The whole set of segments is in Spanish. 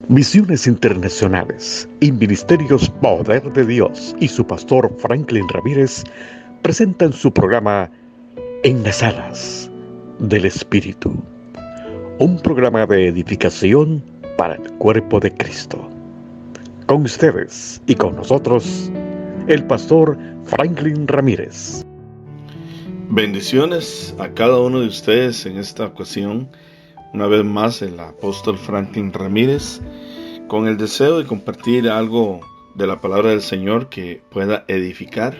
Misiones Internacionales y Ministerios Poder de Dios y su pastor Franklin Ramírez presentan su programa En las Alas del Espíritu, un programa de edificación para el cuerpo de Cristo. Con ustedes y con nosotros, el pastor Franklin Ramírez. Bendiciones a cada uno de ustedes en esta ocasión. Una vez más, el apóstol Franklin Ramírez, con el deseo de compartir algo de la palabra del Señor que pueda edificar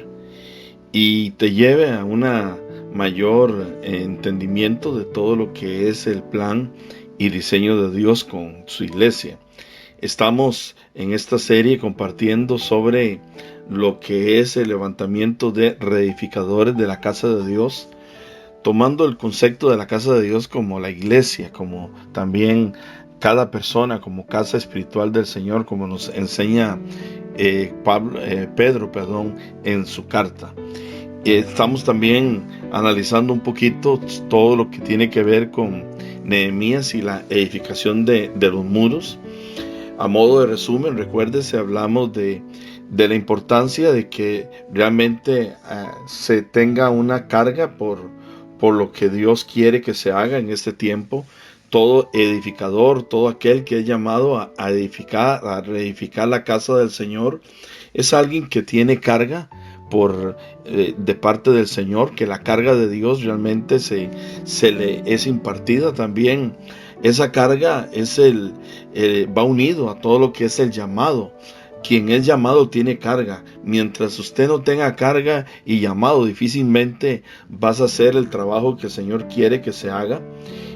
y te lleve a una mayor entendimiento de todo lo que es el plan y diseño de Dios con su iglesia. Estamos en esta serie compartiendo sobre lo que es el levantamiento de reedificadores de la casa de Dios, tomando el concepto de la casa de Dios como la iglesia, como también cada persona como casa espiritual del Señor, como nos enseña Pedro en su carta. Estamos también analizando un poquito todo lo que tiene que ver con Nehemías y la edificación de los muros. A modo de resumen, recuérdese, hablamos de la importancia de que realmente se tenga una carga por lo que Dios quiere que se haga en este tiempo. Todo edificador, todo aquel que es llamado a edificar, a reedificar la casa del Señor, es alguien que tiene carga de parte del Señor, que la carga de Dios realmente se le es impartida también. Esa carga va unido a todo lo que es el llamado. Quien es llamado tiene carga. Mientras usted no tenga carga y llamado, difícilmente vas a hacer el trabajo que el Señor quiere que se haga.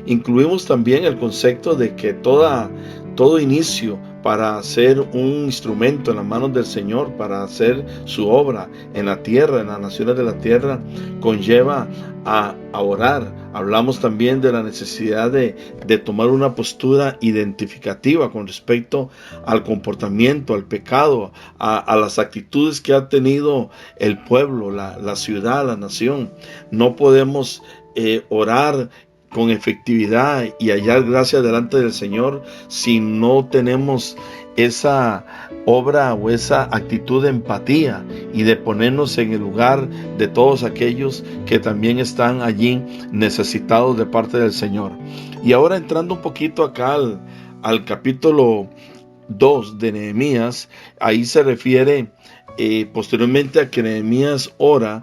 Incluimos también el concepto de que todo inicio para ser un instrumento en las manos del Señor, para hacer su obra en la tierra, en las naciones de la tierra, conlleva a orar. Hablamos también de la necesidad de tomar una postura identificativa con respecto al comportamiento, al pecado, a las actitudes que ha tenido el pueblo, la ciudad, la nación. No podemos orar con efectividad y hallar gracia delante del Señor si no tenemos esa obra o esa actitud de empatía y de ponernos en el lugar de todos aquellos que también están allí necesitados de parte del Señor. Y ahora entrando un poquito acá al capítulo 2 de Nehemías, ahí se refiere posteriormente a que Nehemías ora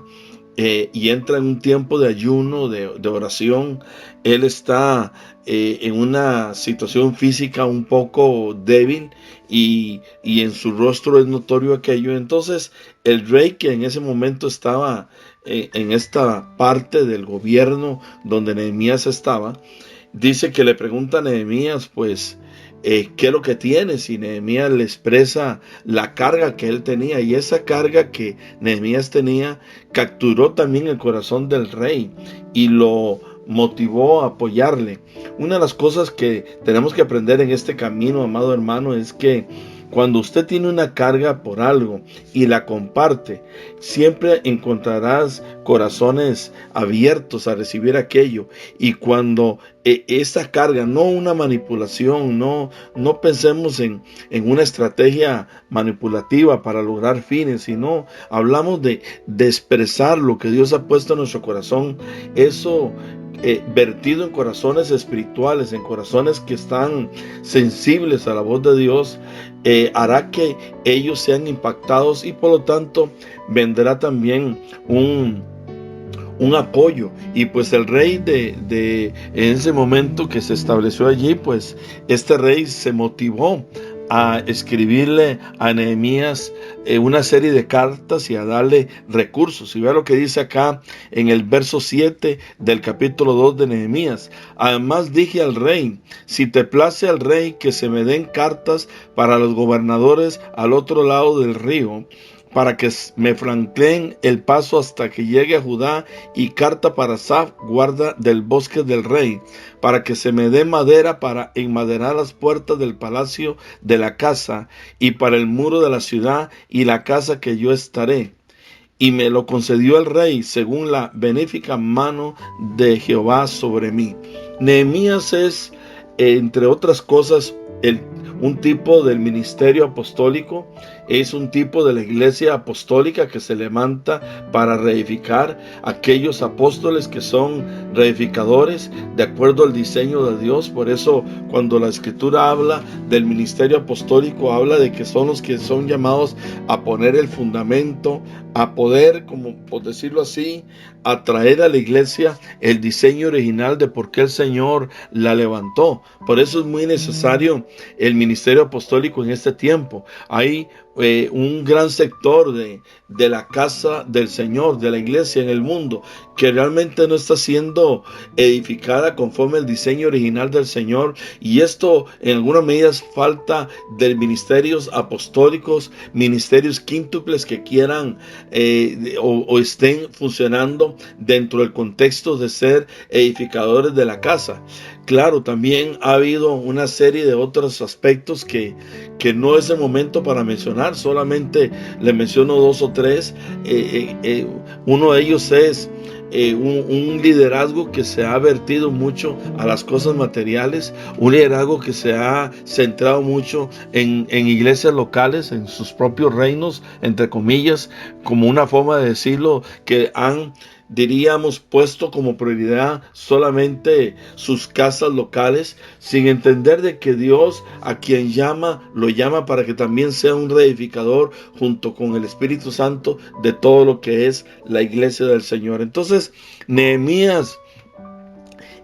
y entra en un tiempo de ayuno, de oración. Él está en una situación física un poco débil y en su rostro es notorio aquello. Entonces el rey, que en ese momento estaba en esta parte del gobierno donde Nehemías estaba, dice que le pregunta a Nehemías, pues, ¿qué es lo que tienes? Y Nehemías le expresa la carga que él tenía, y esa carga que Nehemías tenía capturó también el corazón del rey y lo motivó a apoyarle. Una de las cosas que tenemos que aprender en este camino, amado hermano, es que cuando usted tiene una carga por algo y la comparte, siempre encontrarás corazones abiertos a recibir aquello. Y cuando esa carga, no una manipulación, no pensemos en una estrategia manipulativa para lograr fines, sino hablamos de expresar lo que Dios ha puesto en nuestro corazón. Eso vertido en corazones espirituales, en corazones que están sensibles a la voz de Dios, hará que ellos sean impactados, y por lo tanto vendrá también un apoyo. Y pues el rey en ese momento que se estableció allí, pues este rey se motivó a escribirle a Nehemías una serie de cartas y a darle recursos. Y vea lo que dice acá en el verso 7 del capítulo 2 de Nehemías. Además dije al rey: si te place al rey que se me den cartas para los gobernadores al otro lado del río, para que me flanqueen el paso hasta que llegue a Judá, y carta para Asaf, guarda del bosque del rey, para que se me dé madera para enmaderar las puertas del palacio de la casa, y para el muro de la ciudad y la casa que yo estaré. Y me lo concedió el rey según la benéfica mano de Jehová sobre mí. Nehemías es, entre otras cosas, un tipo del ministerio apostólico, es un tipo de la iglesia apostólica que se levanta para reedificar aquellos apóstoles que son reedificadores de acuerdo al diseño de Dios. Por eso cuando la escritura habla del ministerio apostólico, habla de que son los que son llamados a poner el fundamento, a poder, como por decirlo así, a traer a la iglesia el diseño original de por qué el Señor la levantó. Por eso es muy necesario el ministerio apostólico en este tiempo. Hay un gran sector de la casa del Señor, de la iglesia en el mundo, que realmente no está siendo edificada conforme al diseño original del Señor, y esto en algunas medidas falta de ministerios apostólicos, ministerios quíntuples que quieran o estén funcionando dentro del contexto de ser edificadores de la casa. Claro, también ha habido una serie de otros aspectos que no es el momento para mencionar, solamente le menciono dos o tres. Uno de ellos es un liderazgo que se ha vertido mucho a las cosas materiales, un liderazgo que se ha centrado mucho en iglesias locales, en sus propios reinos, entre comillas, como una forma de decirlo, que han, diríamos, puesto como prioridad solamente sus casas locales, sin entender de que Dios, a quien llama, lo llama para que también sea un reedificador junto con el Espíritu Santo de todo lo que es la iglesia del Señor. Entonces, Nehemías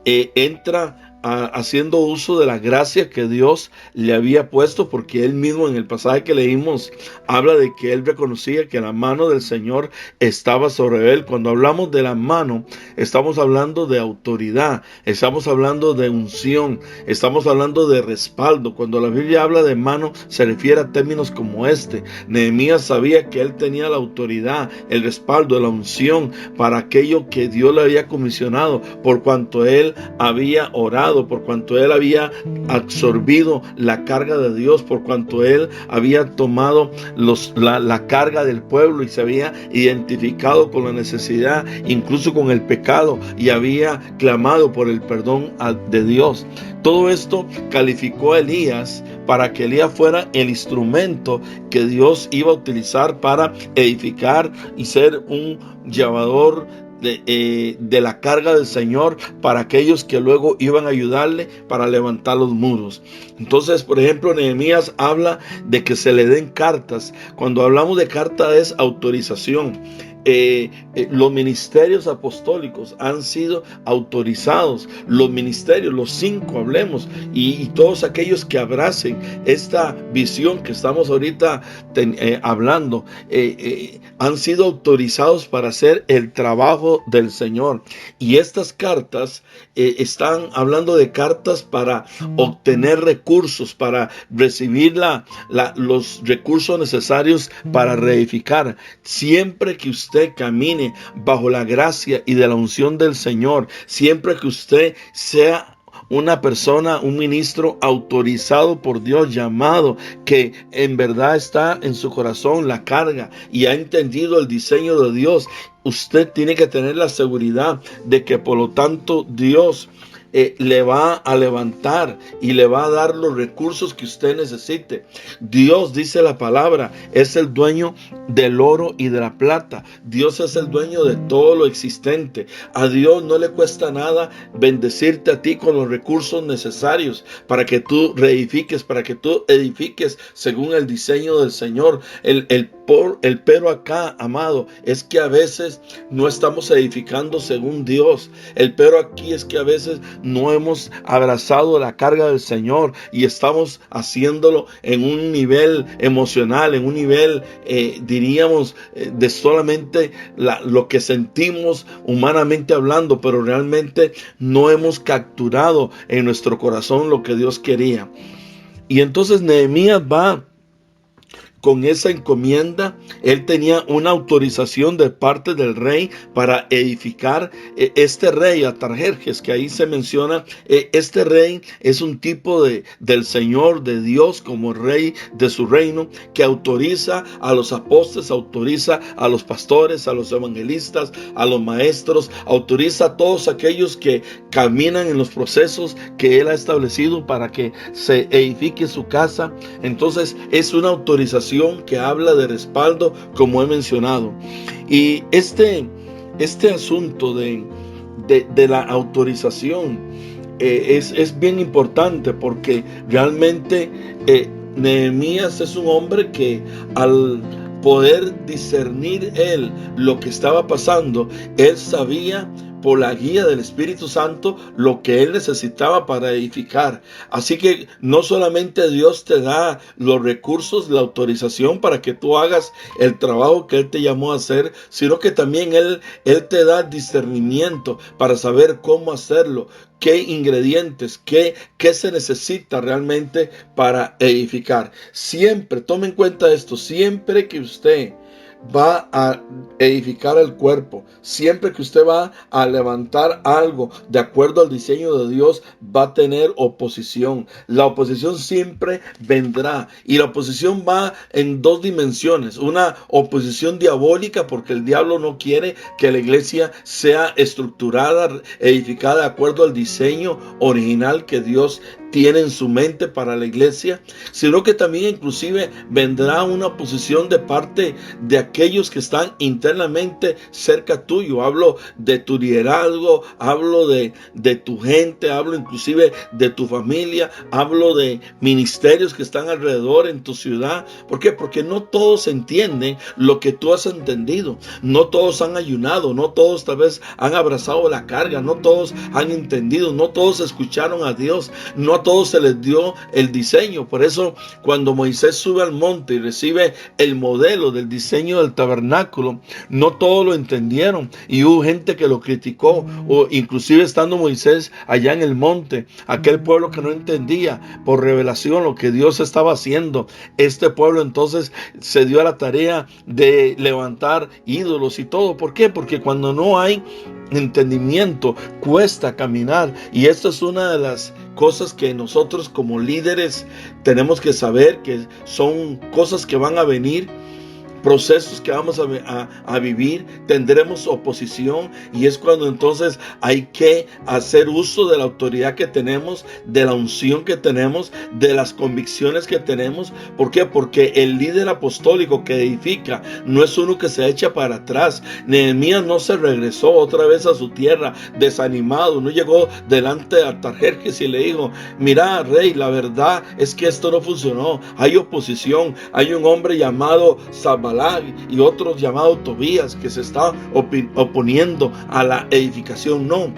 entra haciendo uso de la gracia que Dios le había puesto, porque él mismo en el pasaje que leímos habla de que él reconocía que la mano del Señor estaba sobre él. Cuando hablamos de la mano, estamos hablando de autoridad, estamos hablando de unción, estamos hablando de respaldo. Cuando la Biblia habla de mano, se refiere a términos como este. Nehemías sabía que él tenía la autoridad, el respaldo, la unción para aquello que Dios le había comisionado, por cuanto él había orado, por cuanto él había absorbido la carga de Dios, por cuanto él había tomado la carga del pueblo y se había identificado con la necesidad, incluso con el pecado, y había clamado por el perdón de Dios. Todo esto calificó a Elías para que Elías fuera el instrumento que Dios iba a utilizar para edificar y ser un llevador de la carga del Señor para aquellos que luego iban a ayudarle para levantar los muros. Entonces, por ejemplo, Nehemías habla de que se le den cartas. Cuando hablamos de carta es autorización. Los ministerios apostólicos han sido autorizados, los ministerios, los 5 hablemos, y todos aquellos que abracen esta visión que estamos ahorita hablando, han sido autorizados para hacer el trabajo del Señor. Y estas cartas están hablando de cartas para obtener recursos, para recibir los recursos necesarios para reedificar. Siempre que usted camine bajo la gracia y de la unción del Señor, siempre que usted sea una persona, un ministro autorizado por Dios, llamado, que en verdad está en su corazón la carga y ha entendido el diseño de Dios, usted tiene que tener la seguridad de que por lo tanto Dios le va a levantar y le va a dar los recursos que usted necesite. Dios, dice la palabra, es el dueño del oro y de la plata. Dios es el dueño de todo lo existente. A Dios no le cuesta nada bendecirte a ti con los recursos necesarios para que tú reedifiques, para que tú edifiques según el diseño del Señor. El pero acá, amado, es que a veces no estamos edificando según Dios. El pero aquí es que a veces no hemos abrazado la carga del Señor y estamos haciéndolo en un nivel emocional, en un nivel, diríamos, de solamente lo que sentimos humanamente hablando, pero realmente no hemos capturado en nuestro corazón lo que Dios quería. Y entonces Nehemías va con esa encomienda, él tenía una autorización de parte del rey para edificar este rey Artajerjes, que ahí se menciona. Este rey es un tipo del Señor, de Dios, como rey de su reino, que autoriza a los apóstoles, autoriza a los pastores, a los evangelistas, a los maestros, autoriza a todos aquellos que caminan en los procesos que él ha establecido para que se edifique su casa. Entonces es una autorización que habla de respaldo, como he mencionado. Y este asunto de la autorización es bien importante, porque realmente Nehemías es un hombre que, al poder discernir él lo que estaba pasando, él sabía por la guía del Espíritu Santo lo que él necesitaba para edificar. Así que no solamente Dios te da los recursos, la autorización para que tú hagas el trabajo que él te llamó a hacer, sino que también él te da discernimiento para saber cómo hacerlo, qué ingredientes, qué se necesita realmente para edificar. Siempre, tome en cuenta esto, siempre que usted va a edificar el cuerpo, siempre que usted va a levantar algo de acuerdo al diseño de Dios, va a tener oposición. La oposición siempre vendrá, y la oposición va en dos dimensiones: una oposición diabólica, porque el diablo no quiere que la iglesia sea estructurada, edificada de acuerdo al diseño original que Dios tiene en su mente para la iglesia, sino que también inclusive vendrá una oposición de parte de aquellos que están internamente cerca tuyo. Hablo de tu liderazgo, hablo de tu gente, hablo inclusive de tu familia, hablo de ministerios que están alrededor en tu ciudad. ¿Por qué? Porque no todos entienden lo que tú has entendido, no todos han ayunado, no todos tal vez han abrazado la carga, no todos han entendido, no todos escucharon a Dios, no a todos se les dio el diseño. Por eso, cuando Moisés sube al monte y recibe el modelo del diseño del tabernáculo, no todos lo entendieron, y hubo gente que lo criticó, o inclusive estando Moisés allá en el monte, aquel pueblo que no entendía por revelación lo que Dios estaba haciendo. Este pueblo entonces se dio a la tarea de levantar ídolos y todo. ¿Por qué? Porque cuando no hay entendimiento, cuesta caminar. Y esto es una de las cosas que nosotros como líderes tenemos que saber, que son cosas que van a venir, procesos que vamos a vivir. Tendremos oposición, y es cuando entonces hay que hacer uso de la autoridad que tenemos, de la unción que tenemos, de las convicciones que tenemos. ¿Por qué? Porque el líder apostólico que edifica no es uno que se echa para atrás. Nehemías no se regresó otra vez a su tierra desanimado, no llegó delante de Artajerjes y le dijo: mira, rey, la verdad es que esto no funcionó, hay oposición, hay un hombre llamado Sanballat y otros llamados Tobías que se está oponiendo a la edificación. No,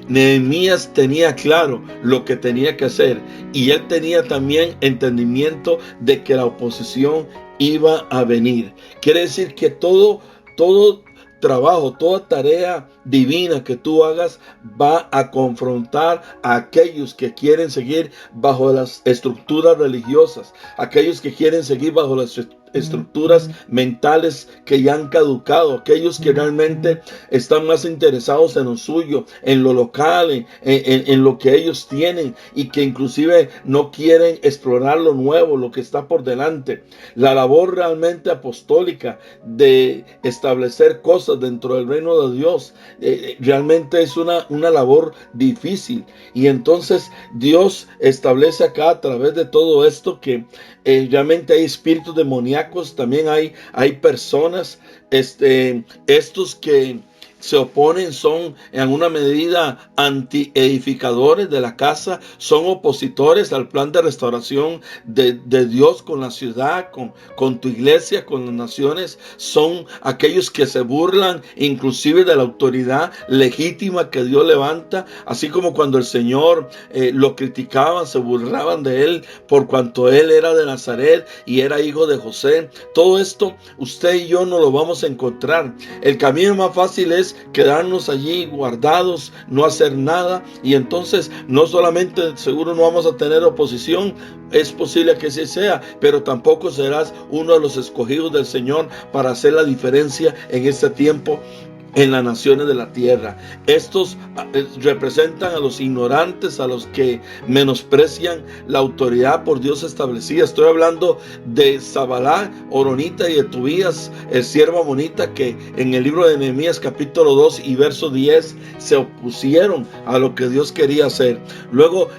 Nehemías tenía claro lo que tenía que hacer, y él tenía también entendimiento de que la oposición iba a venir. Quiere decir que todo trabajo, toda tarea divina que tú hagas va a confrontar a aquellos que quieren seguir bajo las estructuras religiosas, aquellos que quieren seguir bajo las estructuras mentales que ya han caducado, aquellos que realmente están más interesados en lo suyo, en lo local, en lo que ellos tienen, y que inclusive no quieren explorar lo nuevo, lo que está por delante. La labor realmente apostólica de establecer cosas dentro del reino de Dios realmente es una labor difícil, y entonces Dios establece acá a través de todo esto que realmente hay espíritus demoníacos, también hay personas, estos que se oponen, son en alguna medida anti-edificadores de la casa, son opositores al plan de restauración de Dios con la ciudad, con tu iglesia, con las naciones. Son aquellos que se burlan inclusive de la autoridad legítima que Dios levanta, así como cuando el Señor lo criticaban, se burlaban de él por cuanto él era de Nazaret y era hijo de José. Todo esto usted y yo no lo vamos a encontrar. El camino más fácil es veces quedarnos allí guardados, no hacer nada, y entonces no solamente seguro no vamos a tener oposición, es posible que sí sea, pero tampoco serás uno de los escogidos del Señor para hacer la diferencia en este tiempo en las naciones de la tierra. Estos representan a los ignorantes, a los que menosprecian la autoridad por Dios establecida. Estoy hablando de Zabalá, Oronita y de Tobías, el siervo amonita, que en el libro de Nehemías capítulo 2 y verso 10 se opusieron a lo que Dios quería hacer. Luego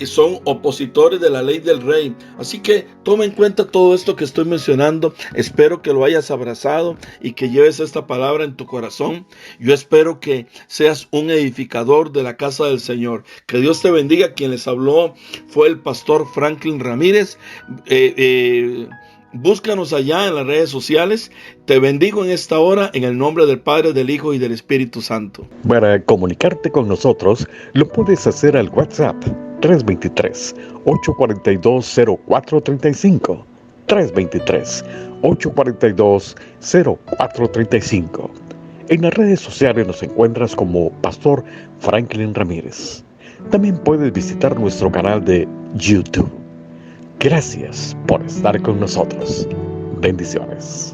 son opositores de la ley del rey. Así que toma en cuenta todo esto que estoy mencionando. Espero que lo hayas abrazado y que lleves esta palabra en tu corazón. Yo espero que seas un edificador de la casa del Señor. Que Dios te bendiga. Quien les habló fue el pastor Franklin Ramírez. Búscanos allá en las redes sociales. Te bendigo en esta hora en el nombre del Padre, del Hijo y del Espíritu Santo. Para comunicarte con nosotros, lo puedes hacer al WhatsApp 323-842-0435. 323-842-0435. En las redes sociales nos encuentras como Pastor Franklin Ramírez. También puedes visitar nuestro canal de YouTube. Gracias por estar con nosotros. Bendiciones.